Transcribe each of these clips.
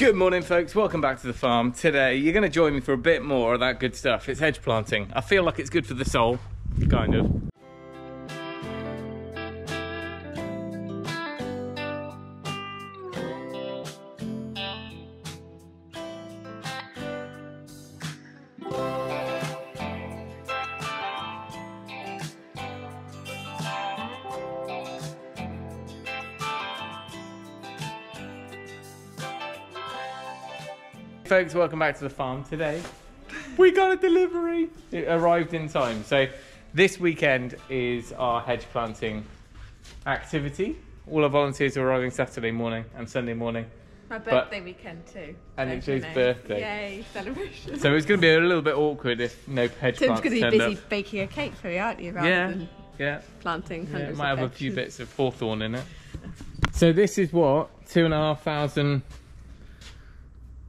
Good morning, folks. Welcome back to the farm. Today, you're going to join me for a bit more of that good stuff. It's hedge planting. I feel like it's good for the soul, kind of. Folks, welcome back to the farm. Today we got a delivery. It arrived in time. So this weekend is our hedge planting activity. All our volunteers are arriving Saturday morning and Sunday morning. My birthday weekend too. And it's his birthday. Yay, celebration. So it's going to be a little bit awkward if no hedge Tim's plants going to be turned busy up. baking a cake for you, aren't you? Rather than planting hundreds it might of have a hedges. few bits of hawthorn in it. So this is what 2,500.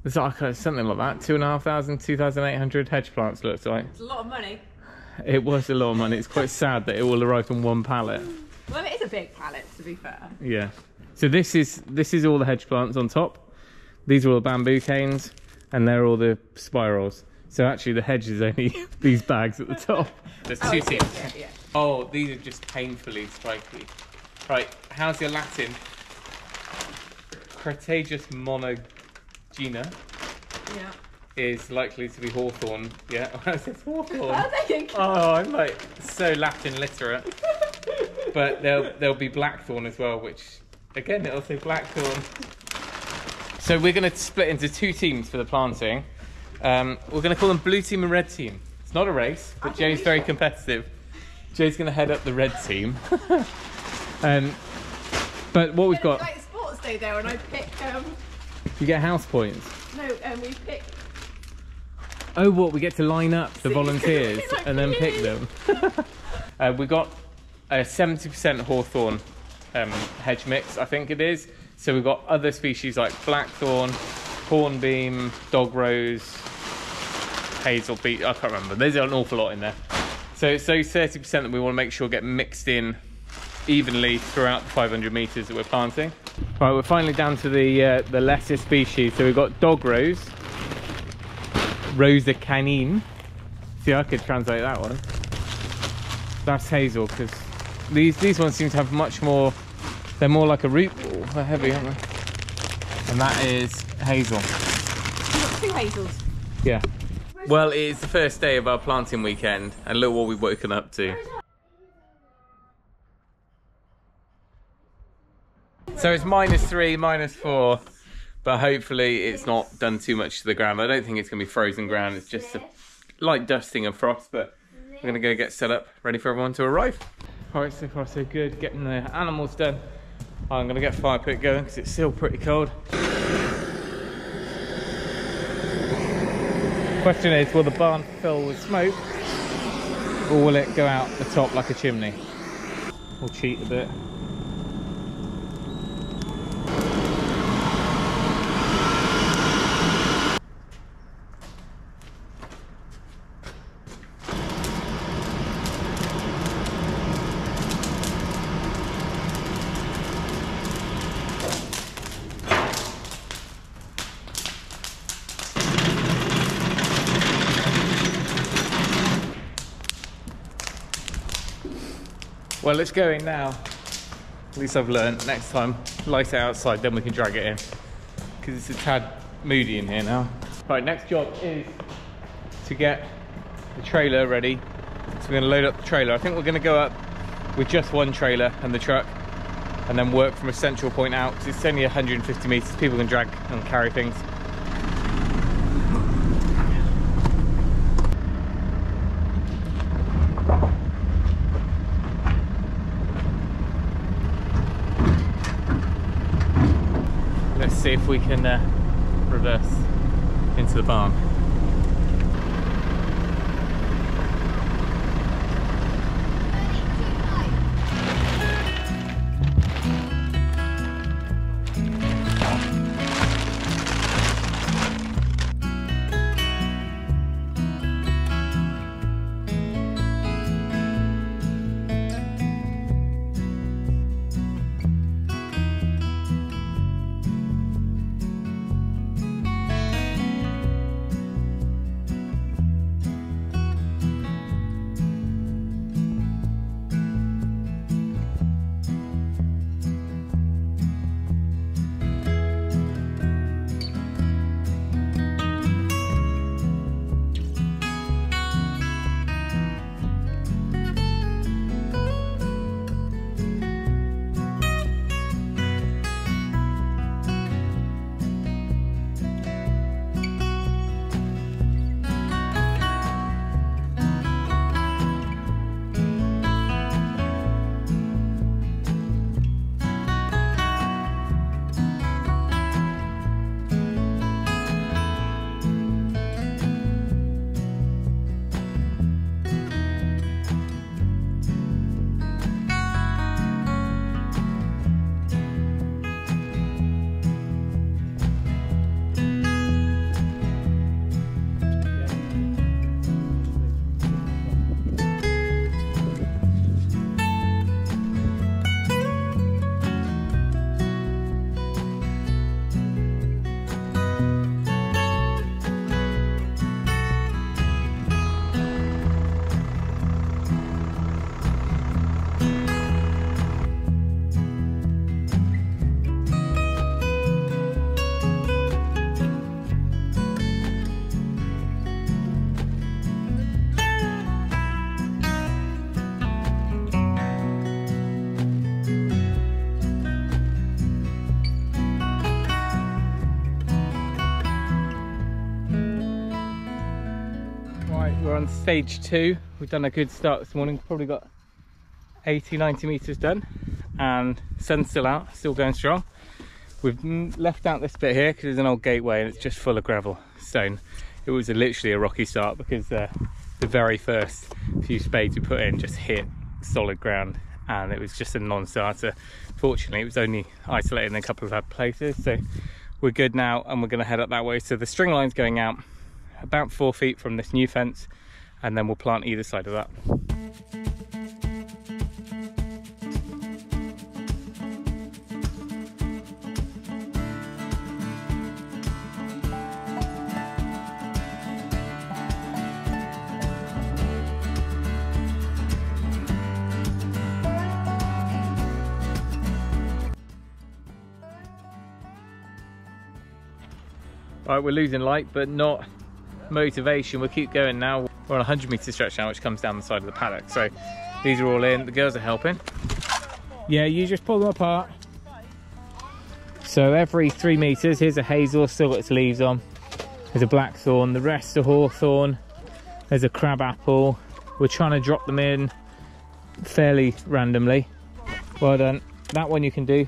It's like something like that. 2,500, 2,800 hedge plants looks like. It's a lot of money. It was a lot of money. It's quite sad that it all arrived on one pallet. Well, it is a big pallet, to be fair. Yeah. So this is all the hedge plants on top. These are all the bamboo canes, and they're all the spirals. So actually, the hedge is only these bags at the top. There's two teams. Yeah. Oh, these are just painfully spiky. Right. How's your Latin? Cretaceous monogyna. Yeah. Is likely to be hawthorn. Yeah, I said hawthorn. Oh, there you go. Oh, I'm like so Latin literate. But there'll be blackthorn as well, which again it'll say blackthorn. So we're going to split into two teams for the planting. We're going to call them blue team and red team. It's not a race, but Joe's very competitive. Joe's going to head up the red team. But what we've got? Like sports day there, and I pick. You get house points. No, we pick. Oh, what? We get to line up the volunteers and then pick them. We got a 70% hawthorn hedge mix, I think it is. So we've got other species like blackthorn, hornbeam, dog rose, hazel beech. I can't remember. There's an awful lot in there. So 30% that we want to make sure get mixed in evenly throughout the 500 meters that we're planting. Right, we're finally down to the lesser species. So we've got dog rose, Rosa canine. See, I could translate that one. That's hazel, because these ones seem to have much more. They're more like a root ball. They're heavy, aren't they? And that is hazel. You've got two hazels. Yeah. Well, it is the first day of our planting weekend, and look what we've woken up to. So it's -3, -4, but hopefully it's not done too much to the ground. I don't think it's going to be frozen ground. It's just a light dusting and frost, but we're going to go get set up, ready for everyone to arrive. All right, so far so good. Getting the animals done. I'm going to get fire pit going because it's still pretty cold. Question is, will the barn fill with smoke or will it go out the top like a chimney? We'll cheat a bit. Well, it's going now. At least I've learned. Next time, light it outside, then we can drag it in. Because it's a tad moody in here now. Right, next job is to get the trailer ready. So we're going to load up the trailer. I think we're going to go up with just one trailer and the truck, and then work from a central point out, because it's only 150 meters. People can drag and carry things. Let's see if we can reverse into the barn. Right, we're on stage 2. We've done a good start this morning, probably got 80-90 meters done, and sun's still out, still going strong. We've left out this bit here because there's an old gateway and it's just full of gravel stone. It was literally a rocky start because the very first few spades we put in just hit solid ground and it was just a non-starter. Fortunately it was only isolated in a couple of bad places, so we're good now and we're going to head up that way. So the string line's going out about 4 feet from this new fence, and then we'll plant either side of that. Right, we're losing light, but not motivation. We'll keep going now. We're on a 100-meter stretch now, which comes down the side of the paddock. So these are all in. The girls are helping. Yeah, you just pull them apart. So every 3 meters, here's a hazel, still got its leaves on. There's a blackthorn. The rest are hawthorn. There's a crabapple. We're trying to drop them in fairly randomly. Well done. That one you can do.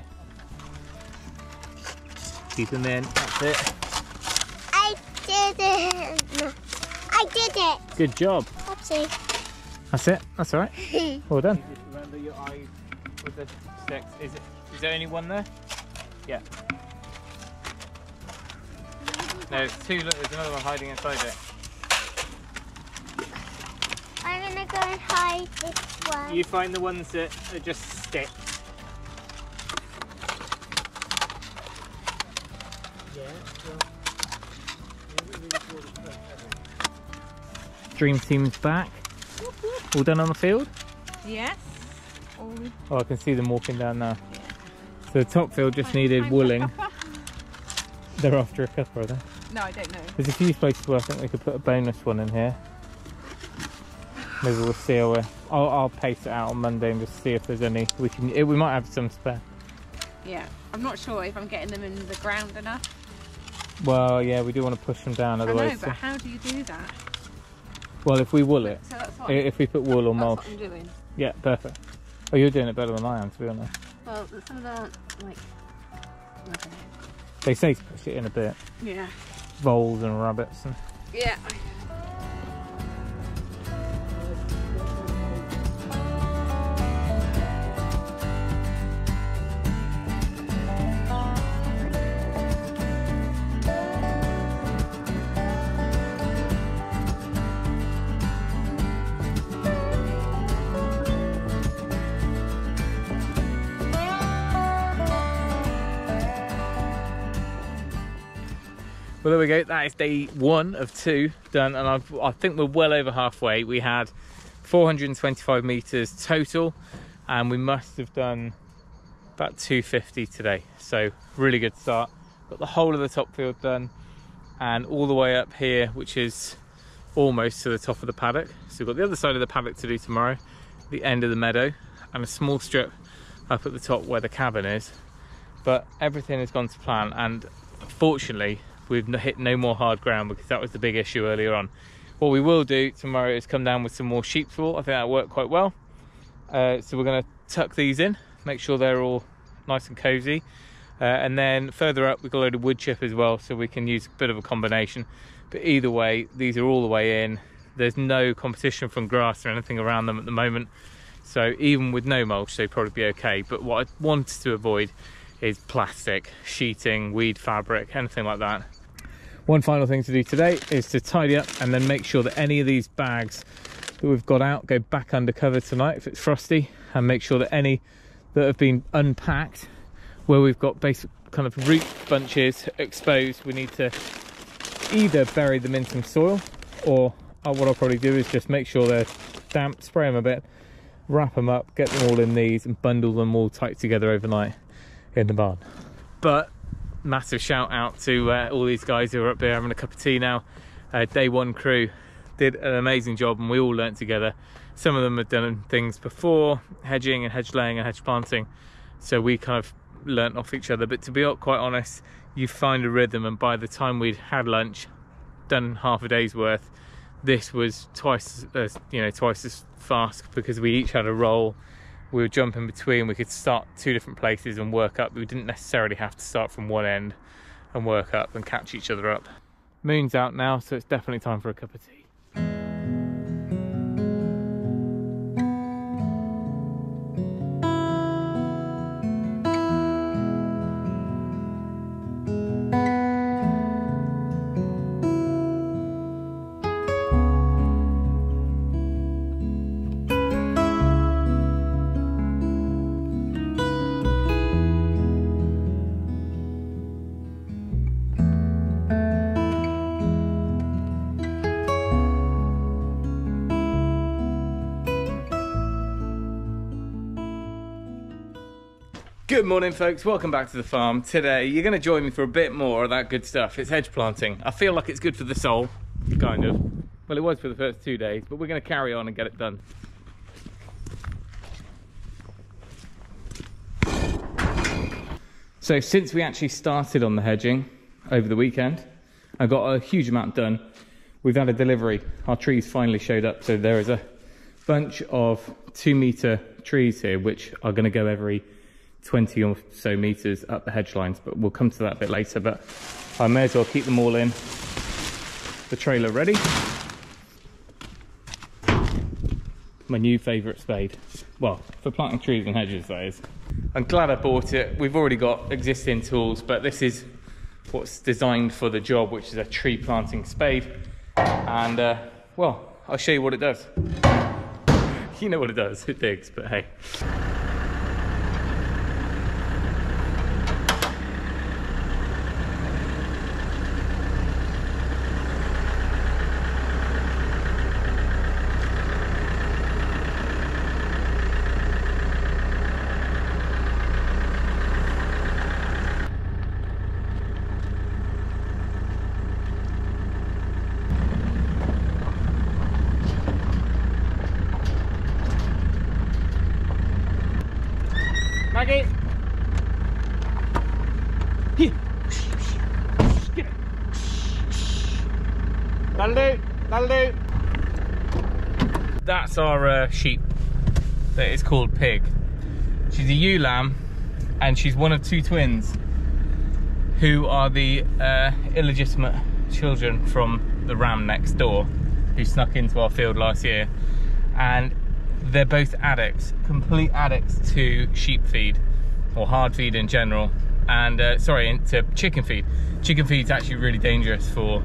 Keep them in. That's it. I did it. Good job. Oopsie. That's it. That's all right. Well done. Just remember your eyes with the sticks. Is there only one there? Yeah. No, there's two. Look, there's another one hiding inside it. I'm gonna go and hide this one. You find the ones that are just stick. Dream team's back. All done on the field? Yes. Oh, I can see them walking down now. Yeah. So the top field just needed wooling. They're after a couple, are they? No, I don't know. There's a few places where I think we could put a bonus one in here. Maybe we'll see how I'll pace it out on Monday and just see if there's any we might have some spare. Yeah, I'm not sure if I'm getting them in the ground enough. Well, yeah, we do want to push them down otherwise. I know, but how do you do that? Well, if we wool it, so that's what if we put wool or mulch. That's what I'm doing. Yeah, perfect. Oh, you're doing it better than I am, to be honest. Well, some of that, like, I don't know. They say to push it in a bit. Yeah. Voles and rabbits and. Yeah. Well, there we go. That is day 1 of 2 done, and I think we're well over halfway. We had 425 meters total, and we must have done about 250 today. So really good start. Got the whole of the top field done, and all the way up here, which is almost to the top of the paddock. So we've got the other side of the paddock to do tomorrow, the end of the meadow, and a small strip up at the top where the cabin is. But everything has gone to plan, and fortunately we've hit no more hard ground because that was the big issue earlier on. What we will do tomorrow is come down with some more sheep's wool. I think that worked quite well. So we're going to tuck these in, make sure they're all nice and cozy. And then further up we've got a load of wood chip as well, so we can use a bit of a combination. But either way, these are all the way in. There's no competition from grass or anything around them at the moment. So even with no mulch, they'd probably be okay. But what I wanted to avoid is plastic, sheeting, weed fabric, anything like that. One final thing to do today is to tidy up and then make sure that any of these bags that we've got out go back under cover tonight if it's frosty, and make sure that any that have been unpacked, where we've got basic kind of root bunches exposed, we need to either bury them in some soil, or what I'll probably do is just make sure they're damp, spray them a bit, wrap them up, get them all in these and bundle them all tight together overnight in the barn. But massive shout out to all these guys who are up there having a cup of tea now. Day 1 crew did an amazing job, and we all learnt together. Some of them had done things before, hedging and hedge laying and hedge planting, so we kind of learnt off each other. But to be quite honest, you find a rhythm, and by the time we'd had lunch, done half a day's worth, this was twice as fast because we each had a role. We would jump in between. We could start 2 different places and work up. We didn't necessarily have to start from one end and work up and catch each other up. Moon's out now, so it's definitely time for a cup of tea. Good morning folks, welcome back to the farm. Today you're going to join me for a bit more of that good stuff. It's hedge planting. I feel like it's good for the soul, kind of. Well, it was for the first 2 days, but we're going to carry on and get it done. So since we actually started on the hedging over the weekend, I got a huge amount done. We've had a delivery. Our trees finally showed up, so there is a bunch of 2-metre trees here which are going to go every 20 or so meters up the hedge lines, but we'll come to that a bit later. But I may as well keep them all in the trailer ready. My new favourite spade, well, for planting trees and hedges, that is. I'm glad I bought it. We've already got existing tools, but this is what's designed for the job, which is a tree planting spade. And well, I'll show you what it does. You know what it does, it digs, but hey. Maggie! Here! Get it! That'll do! That'll do! That's our sheep. That is called Pig. She's a ewe lamb, and she's one of 2 twins who are the illegitimate children from the ram next door who snuck into our field last year. And they're both addicts, complete addicts to sheep feed, or hard feed in general, and sorry, to chicken feed. Chicken feed's actually really dangerous for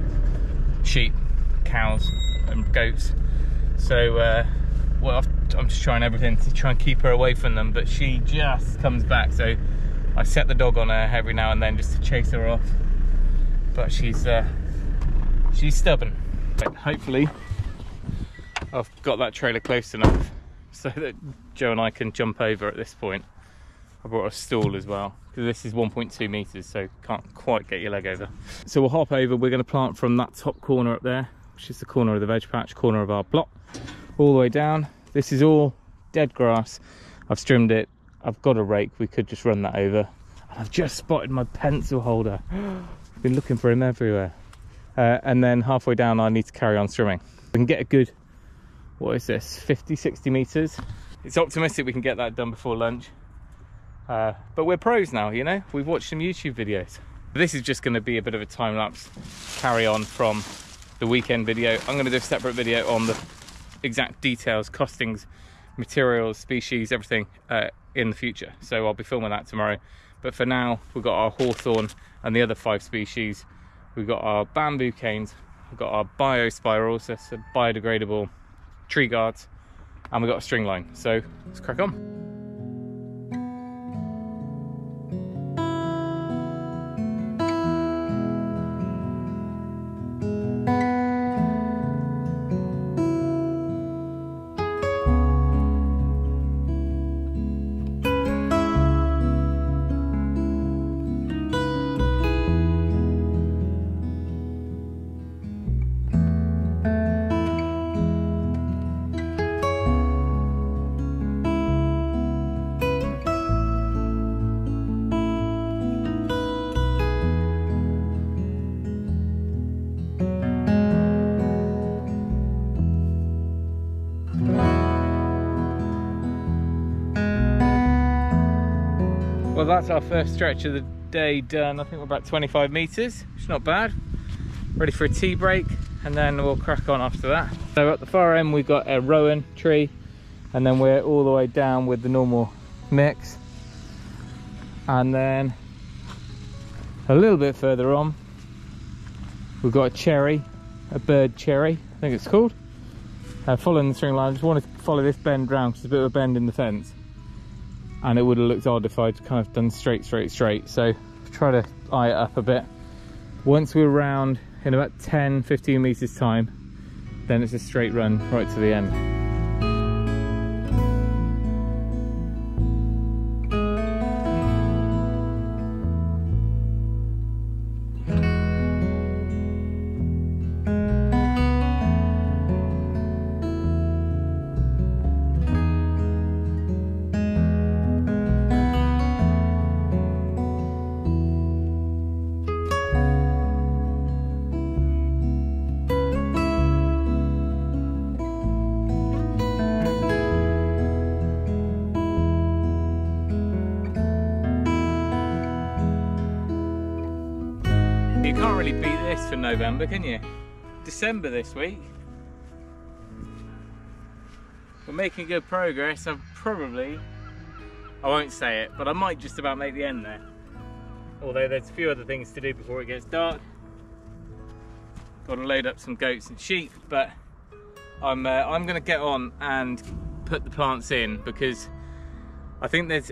sheep, cows and goats. So well, I'm just trying everything to try and keep her away from them, but she just comes back. So I set the dog on her every now and then just to chase her off, but she's stubborn. But hopefully I've got that trailer close enough so that Joe and I can jump over at this point. I brought a stool as well, because this is 1.2 meters, so can't quite get your leg over. So we'll hop over. We're going to plant from that top corner up there, which is the corner of the veg patch, corner of our block, all the way down. This is all dead grass. I've trimmed it. I've got a rake. We could just run that over. And I've just spotted my pencil holder. I've been looking for him everywhere. And then halfway down, I need to carry on trimming. We can get a good, what is this, 50, 60 meters. It's optimistic we can get that done before lunch. But we're pros now, you know? We've watched some YouTube videos. This is just going to be a bit of a time-lapse carry on from the weekend video. I'm going to do a separate video on the exact details, costings, materials, species, everything in the future. So I'll be filming that tomorrow. But for now, we've got our hawthorn and the other 5 species. We've got our bamboo canes. We've got our biospirals, that's a biodegradable tree guards. And we've got a string line. So let's crack on. that's our first stretch of the day done. I think we're about 25 meters, which is not bad. Ready for a tea break, and then we'll crack on after that. So at the far end we've got a rowan tree, and then we're all the way down with the normal mix. And then a little bit further on we've got a cherry, a bird cherry I think it's called. Following the string line, I just wanted to follow this bend round because there's a bit of a bend in the fence, and it would have looked odd if I'd kind of done straight. So try to eye it up a bit. Once we're around in about 10-15 meters time, then it's a straight run right to the end. You can't really beat this for November, can you? December this week. We're making good progress. I won't say it, but I might just about make the end there. Although there's a few other things to do before it gets dark. Got to load up some goats and sheep, but I'm going to get on and put the plants in, because I think there's,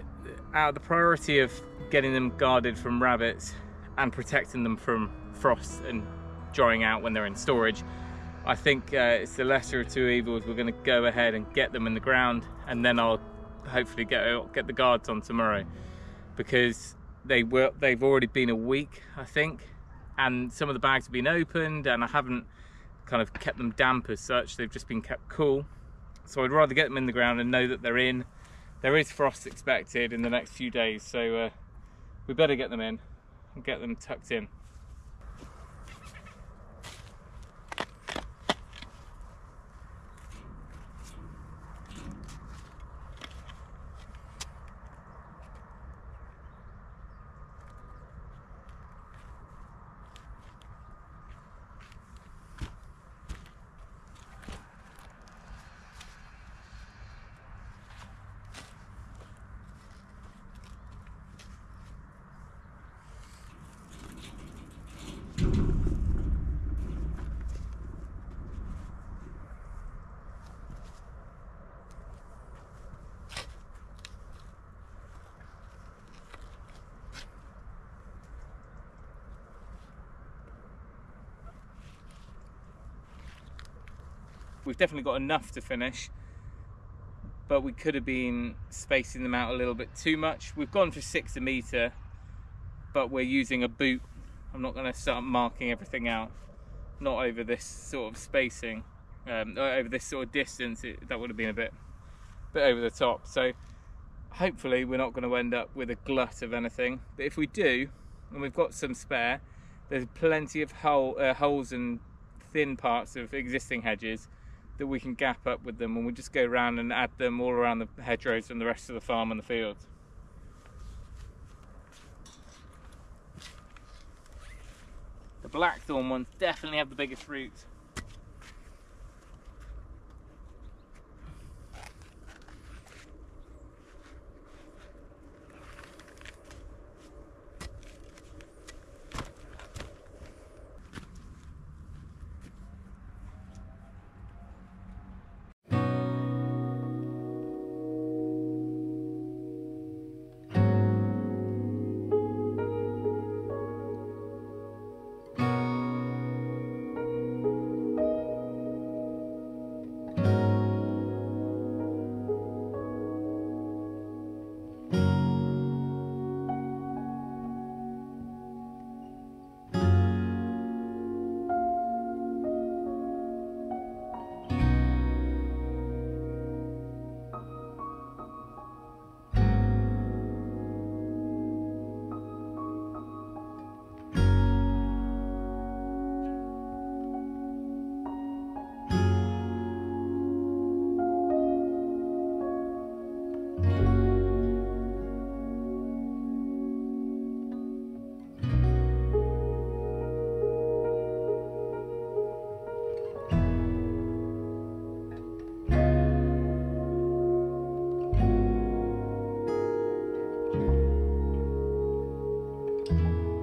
out of the priority of getting them guarded from rabbits and protecting them from frost and drying out when they're in storage, I think it's the lesser of two evils. We're going to go ahead and get them in the ground, and then I'll hopefully get the guards on tomorrow, because they've already been a week, I think, and some of the bags have been opened and I haven't kind of kept them damp as such. They've just been kept cool, so I'd rather get them in the ground and know that they're in. There is frost expected in the next few days, so we better get them in and get them tucked in. We've definitely got enough to finish, but we could have been spacing them out a little bit too much. We've gone for 6 a metre, but we're using a boot. I'm not going to start marking everything out, not over this sort of spacing, over this sort of distance. That would have been a bit over the top. So hopefully we're not going to end up with a glut of anything, but if we do, and we've got some spare, there's plenty of holes and thin parts of existing hedges that we can gap up with them, and we'll just go around and add them all around the hedgerows and the rest of the farm and the fields. The blackthorn ones definitely have the biggest roots.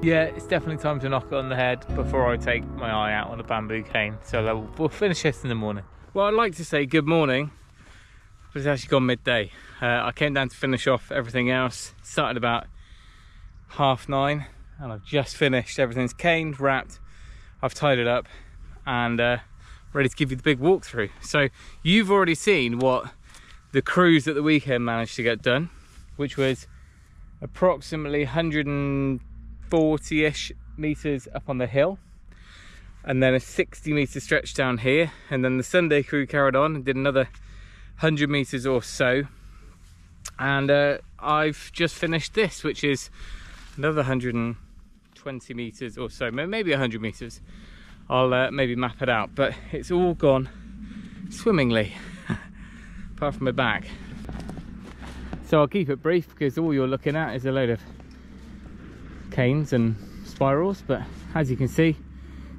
Yeah, it's definitely time to knock it on the head before I take my eye out on a bamboo cane. So we'll finish this in the morning. Well, I'd like to say good morning, but it's actually gone midday. I came down to finish off everything else. Started about 9:30, and I've just finished. Everything's caned, wrapped. I've tied it up and ready to give you the big walkthrough. So you've already seen what the crews at the weekend managed to get done, which was approximately 140-ish meters up on the hill, and then a 60-meter stretch down here. And then the Sunday crew carried on and did another 100 meters or so, and I've just finished this, which is another 120 meters or so, maybe 100 meters. I'll maybe map it out, but it's all gone swimmingly apart from my back. So I'll keep it brief because all you're looking at is a load of canes and spirals. But as you can see,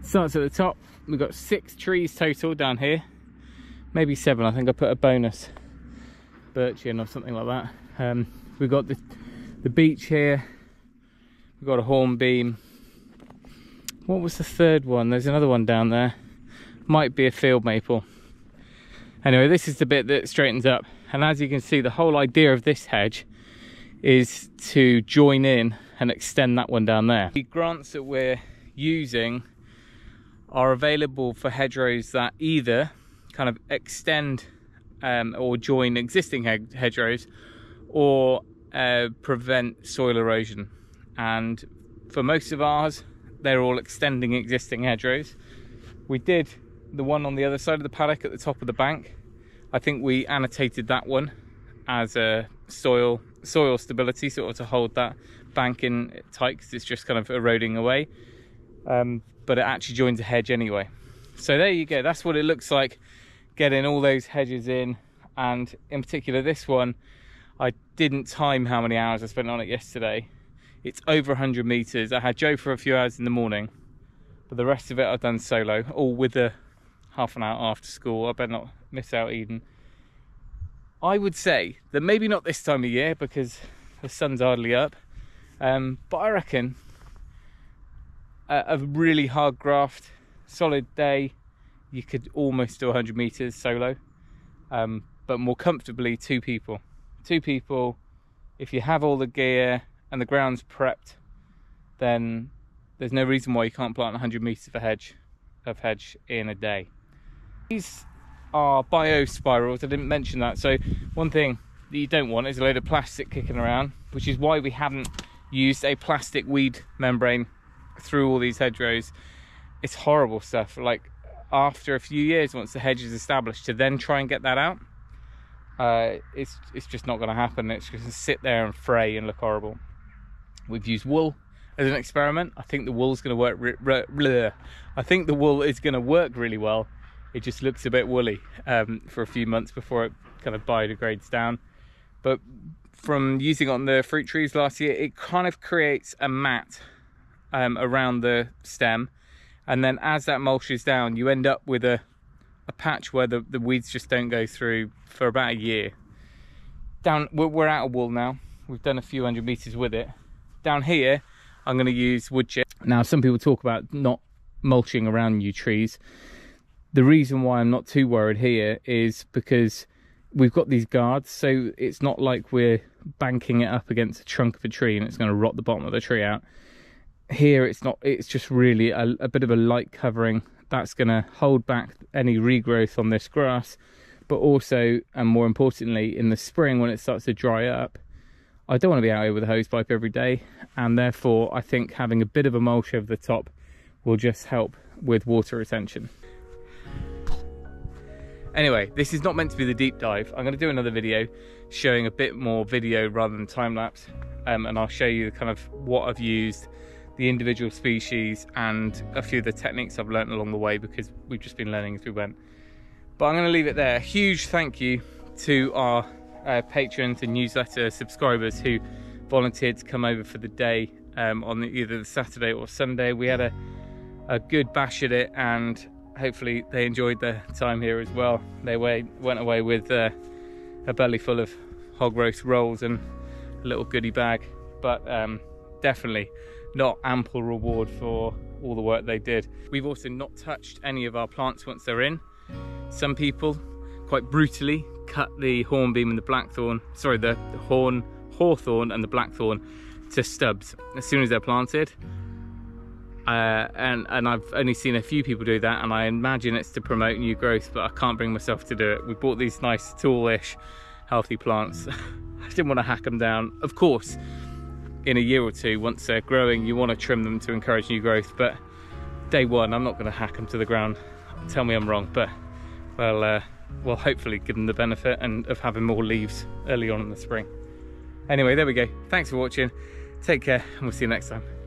it starts at the top. We've got 6 trees total down here, maybe 7. I think I put a bonus birch in or something like that. We've got the beech here, we've got a hornbeam. What was the third one? There's another one down there, might be a field maple. Anyway, this is the bit that straightens up, and as you can see, the whole idea of this hedge is to join in and extend that one down there. The grants that we're using are available for hedgerows that either kind of extend or join existing hedgerows, or prevent soil erosion. And for most of ours, they're all extending existing hedgerows. We did the one on the other side of the paddock at the top of the bank. I think we annotated that one as a soil stability, sort of to hold that bank in tight, because it's just kind of eroding away. But it actually joins a hedge anyway. So there you go, that's what it looks like getting all those hedges in. And in particular this one, I didn't time how many hours I spent on it yesterday. It's over 100 meters. I had Joe for a few hours in the morning, but the rest of it I've done solo, all with a half an hour after school. I better not miss out Eden. I would say that maybe not this time of year because the sun's hardly up, but I reckon a really hard graft, solid day, you could almost do 100 meters solo, but more comfortably 2 people. 2 people, if you have all the gear and the ground's prepped, then there's no reason why you can't plant 100 meters of hedge in a day. These are bio spirals. I didn't mention that. So one thing that you don't want is a load of plastic kicking around, which is why we haven't used a plastic weed membrane through all these hedgerows. It's horrible stuff. Like, after a few years, once the hedge is established, to then try and get that out, it's just not going to happen. It's just going to sit there and fray and look horrible. We've used wool as an experiment. I think the wool's going to work. I think the wool is going to work really well. It just looks a bit woolly for a few months before it kind of biodegrades down. But from using it on the fruit trees last year, it kind of creates a mat around the stem, and then as that mulches down, you end up with a patch where the weeds just don't go through for about a year. We're out of wool now. We've done a few 100 meters with it. Down here, I'm going to use wood chip. Now, some people talk about not mulching around new trees. The reason why I'm not too worried here is because we've got these guards, so it's not like we're banking it up against the trunk of a tree and it's going to rot the bottom of the tree out. Here it's not, it's just really a bit of a light covering that's going to hold back any regrowth on this grass. But also, and more importantly, in the spring when it starts to dry up, I don't want to be out here with a hose pipe every day, and therefore I think having a bit of a mulch over the top will just help with water retention. Anyway, this is not meant to be the deep dive. I'm going to do another video showing a bit more video rather than time lapse, and I'll show you kind of what I've used, the individual species, and a few of the techniques I've learned along the way, because we've just been learning as we went. But I'm going to leave it there. Huge thank you to our patrons and newsletter subscribers who volunteered to come over for the day on either the Saturday or Sunday. We had a good bash at it, and hopefully they enjoyed their time here as well. They went away with a belly full of hog roast rolls and a little goodie bag. But definitely not ample reward for all the work they did. We've also not touched any of our plants once they're in. Some people quite brutally cut the hornbeam and the blackthorn, sorry, the hawthorn and the blackthorn to stubs as soon as they're planted. And I've only seen a few people do that, and I imagine it's to promote new growth, but I can't bring myself to do it. We bought these nice tallish healthy plants. I didn't want to hack them down. Of course, in a year or two, once they're growing, you want to trim them to encourage new growth, but day one I'm not going to hack them to the ground. Tell me I'm wrong, but we'll hopefully give them the benefit of having more leaves early on in the spring. Anyway, there we go. Thanks for watching. Take care, and we'll see you next time.